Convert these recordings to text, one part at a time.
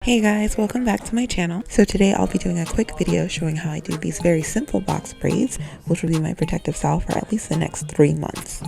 Hey guys, welcome back to my channel. So today I'll be doing a quick video showing how I do these very simple box braids, which will be my protective style for at least the next 3 months.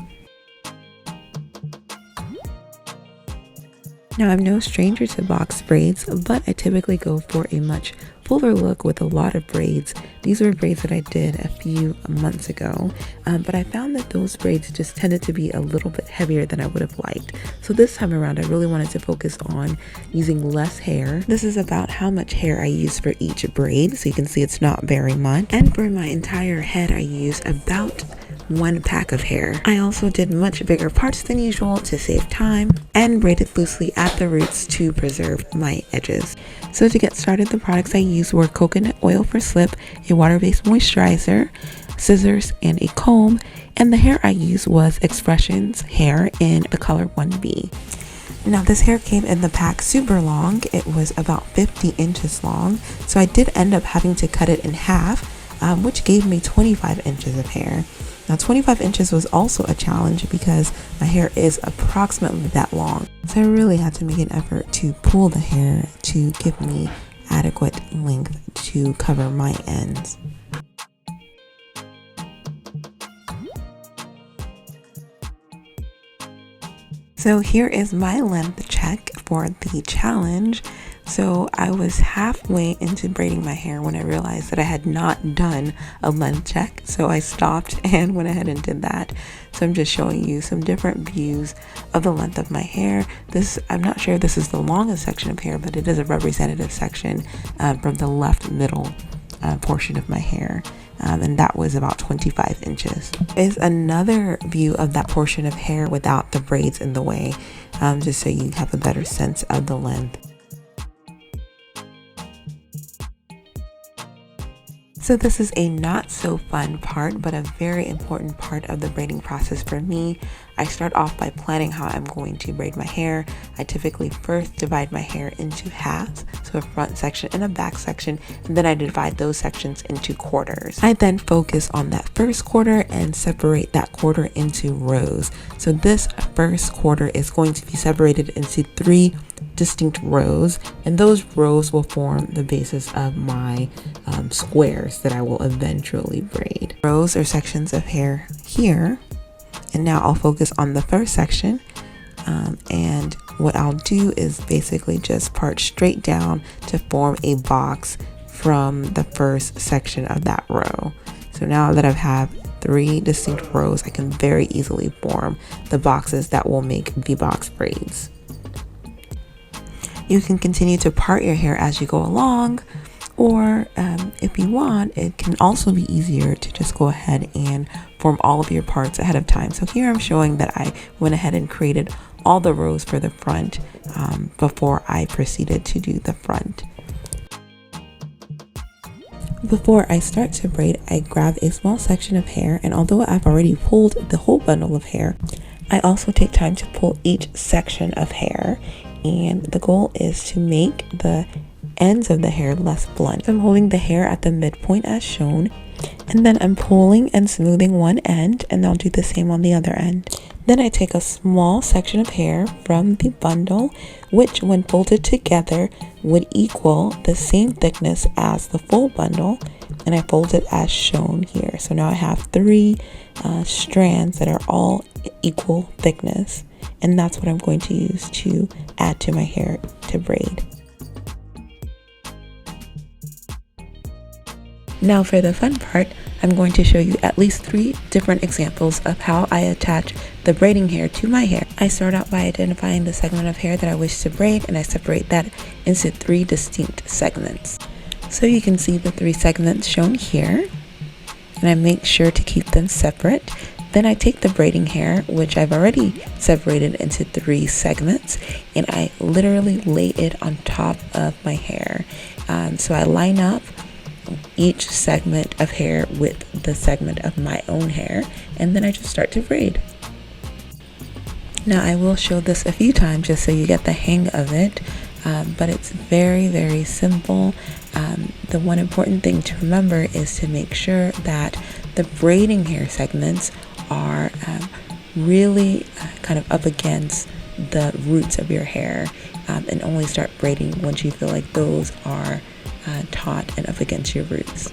Now I'm no stranger to box braids, but I typically go for a much fuller look with a lot of braids. These were braids that I did a few months ago, but I found that those braids just tended to be a little bit heavier than I would have liked. So this time around I really wanted to focus on using less hair. This is about how much hair I use for each braid, so you can see it's not very much. And for my entire head I use about 1 pack of hair. I also did much bigger parts than usual to save time and braided loosely at the roots to preserve my edges. So to get started, the products I used were coconut oil for slip, a water-based moisturizer, scissors, and a comb, and the hair I used was Expressions hair in the color 1B. Now this hair came in the pack super long. It was about 50 inches long, so I did end up having to cut it in half, which gave me 25 inches of hair. Now 25 inches was also a challenge because my hair is approximately that long. So I really had to make an effort to pull the hair to give me adequate length to cover my ends. So here is my length check for the challenge. So I was halfway into braiding my hair when I realized that I had not done a length check. So I stopped and went ahead and did that. So I'm just showing you some different views of the length of my hair. I'm not sure if this is the longest section of hair, but it is a representative section from the left middle portion of my hair. And that was about 25 inches. Is another view of that portion of hair without the braids in the way, just so you have a better sense of the length. So this is a not so fun part, but a very important part of the braiding process for me. I start off by planning how I'm going to braid my hair. I typically first divide my hair into halves, so a front section and a back section, and then I divide those sections into quarters. I then focus on that first quarter and separate that quarter into rows. So this first quarter is going to be separated into 3 distinct rows, and those rows will form the basis of my squares that I will eventually braid. Rows or sections of hair here, and now I'll focus on the first section, and what I'll do is basically just part straight down to form a box from the first section of that row. So now that I have 3 distinct rows, I can very easily form the boxes that will make the box braids. You can continue to part your hair as you go along, or if you want, it can also be easier to just go ahead and form all of your parts ahead of time. So here I'm showing that I went ahead and created all the rows for the front before I proceeded to do the front. Before I start to braid, I grab a small section of hair, and although I've already pulled the whole bundle of hair, I also take time to pull each section of hair, and the goal is to make the ends of the hair less blunt. So I'm holding the hair at the midpoint as shown, and then I'm pulling and smoothing one end, and I'll do the same on the other end. Then I take a small section of hair from the bundle, which when folded together would equal the same thickness as the full bundle, and I fold it as shown here. So now I have 3 strands that are all equal thickness, and that's what I'm going to use to add to my hair to braid. Now for the fun part, I'm going to show you at least 3 different examples of how I attach the braiding hair to my hair. I start out by identifying the segment of hair that I wish to braid, and I separate that into 3 distinct segments. So you can see the 3 segments shown here, and I make sure to keep them separate. Then I take the braiding hair, which I've already separated into 3 segments, and I literally lay it on top of my hair. So I line up each segment of hair with the segment of my own hair, and then I just start to braid. Now I will show this a few times just so you get the hang of it, but it's very, very simple. The one important thing to remember is to make sure that the braiding hair segments are really kind of up against the roots of your hair, and only start braiding once you feel like those are taut and up against your roots.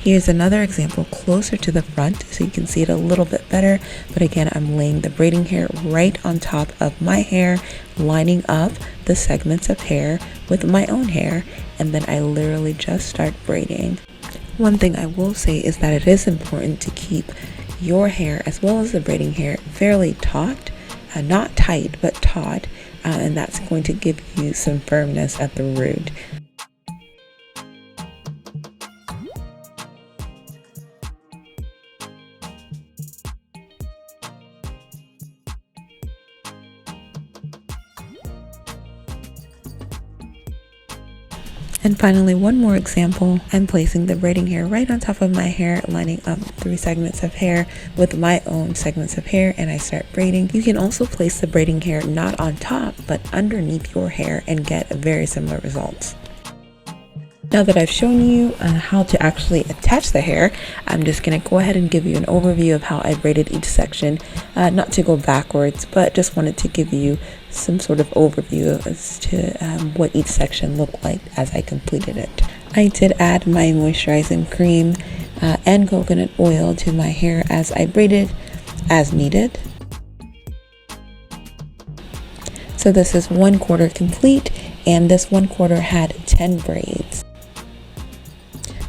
Here's another example closer to the front so you can see it a little bit better. But again, I'm laying the braiding hair right on top of my hair, lining up the segments of hair with my own hair, and then I literally just start braiding. One thing I will say is that it is important to keep your hair as well as the braiding hair fairly taut, not tight, but taut, and that's going to give you some firmness at the root. And finally, one more example. I'm placing the braiding hair right on top of my hair, lining up 3 segments of hair with my own segments of hair, and I start braiding. You can also place the braiding hair not on top, but underneath your hair and get very similar results. Now that I've shown you how to actually attach the hair, I'm just going to go ahead and give you an overview of how I braided each section, not to go backwards, but just wanted to give you some sort of overview as to what each section looked like as I completed it. I did add my moisturizing cream and coconut oil to my hair as I braided as needed. So this is 1/4 complete, and this 1/4 had 10 braids.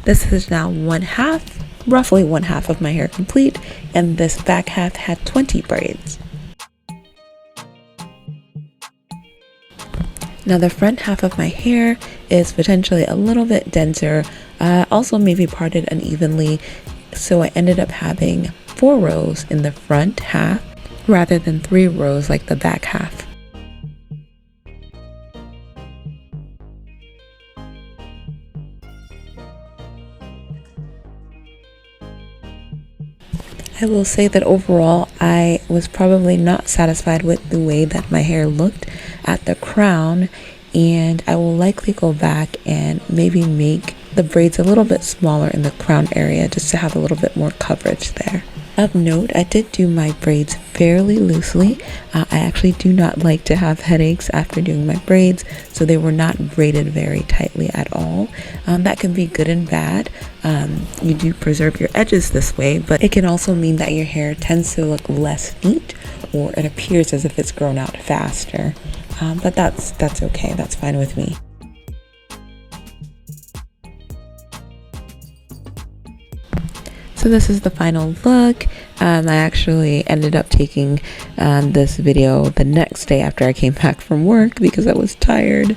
This is now roughly one half of my hair complete, and this back half had 20 braids. Now the front half of my hair is potentially a little bit denser, also maybe parted unevenly, so I ended up having 4 rows in the front half rather than 3 rows like the back half. I will say that overall, I was probably not satisfied with the way that my hair looked at the crown, and I will likely go back and maybe make the braids a little bit smaller in the crown area just to have a little bit more coverage there. Of note, I did do my braids fairly loosely. I actually do not like to have headaches after doing my braids, so they were not braided very tightly at all. That can be good and bad. You do preserve your edges this way, but it can also mean that your hair tends to look less neat, or it appears as if it's grown out faster. But that's okay. That's fine with me. So this is the final look. I actually ended up taking this video the next day after I came back from work because I was tired.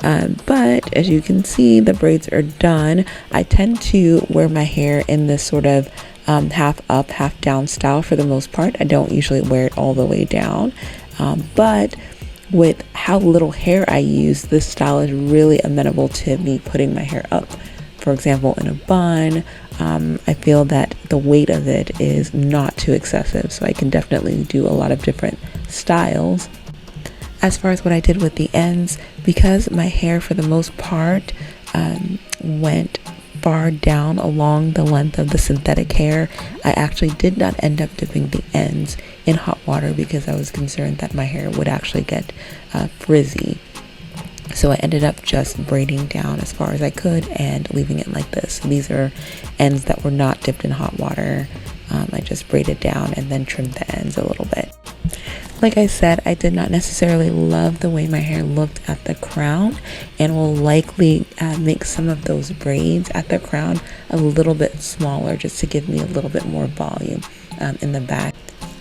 But as you can see, the braids are done. I tend to wear my hair in this sort of half up, half down style for the most part. I don't usually wear it all the way down. But with how little hair I use, this style is really amenable to me putting my hair up. For example, in a bun, I feel that the weight of it is not too excessive, so I can definitely do a lot of different styles. As far as what I did with the ends, because my hair for the most part went far down along the length of the synthetic hair, I actually did not end up dipping the ends in hot water because I was concerned that my hair would actually get frizzy. So I ended up just braiding down as far as I could and leaving it like this. So these are ends that were not dipped in hot water. I just braided down and then trimmed the ends a little bit. Like I said, I did not necessarily love the way my hair looked at the crown, and will likely make some of those braids at the crown a little bit smaller just to give me a little bit more volume in the back.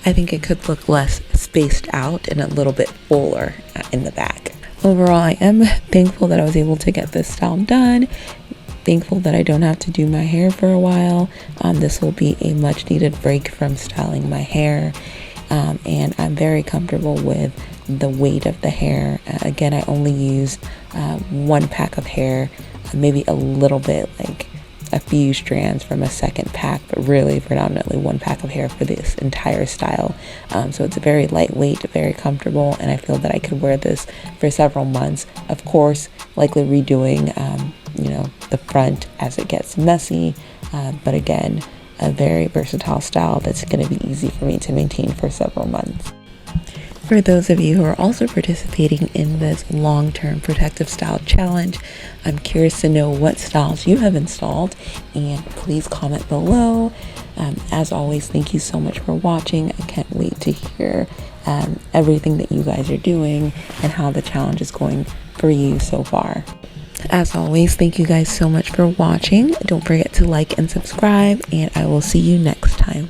I think it could look less spaced out and a little bit fuller in the back. Overall, I am thankful that I was able to get this style done. Thankful that I don't have to do my hair for a while. This will be a much needed break from styling my hair. And I'm very comfortable with the weight of the hair. Again, I only used 1 pack of hair, maybe a little bit, like a few strands from a second pack, but really predominantly 1 pack of hair for this entire style. So it's very lightweight, very comfortable, and I feel that I could wear this for several months. Of course, likely redoing, the front as it gets messy, but again, a very versatile style that's going to be easy for me to maintain for several months. For those of you who are also participating in this long-term protective style challenge, I'm curious to know what styles you have installed, and please comment below. As always, thank you so much for watching. I can't wait to hear everything that you guys are doing and how the challenge is going for you so far. As always, thank you guys so much for watching. Don't forget to like and subscribe, and I will see you next time.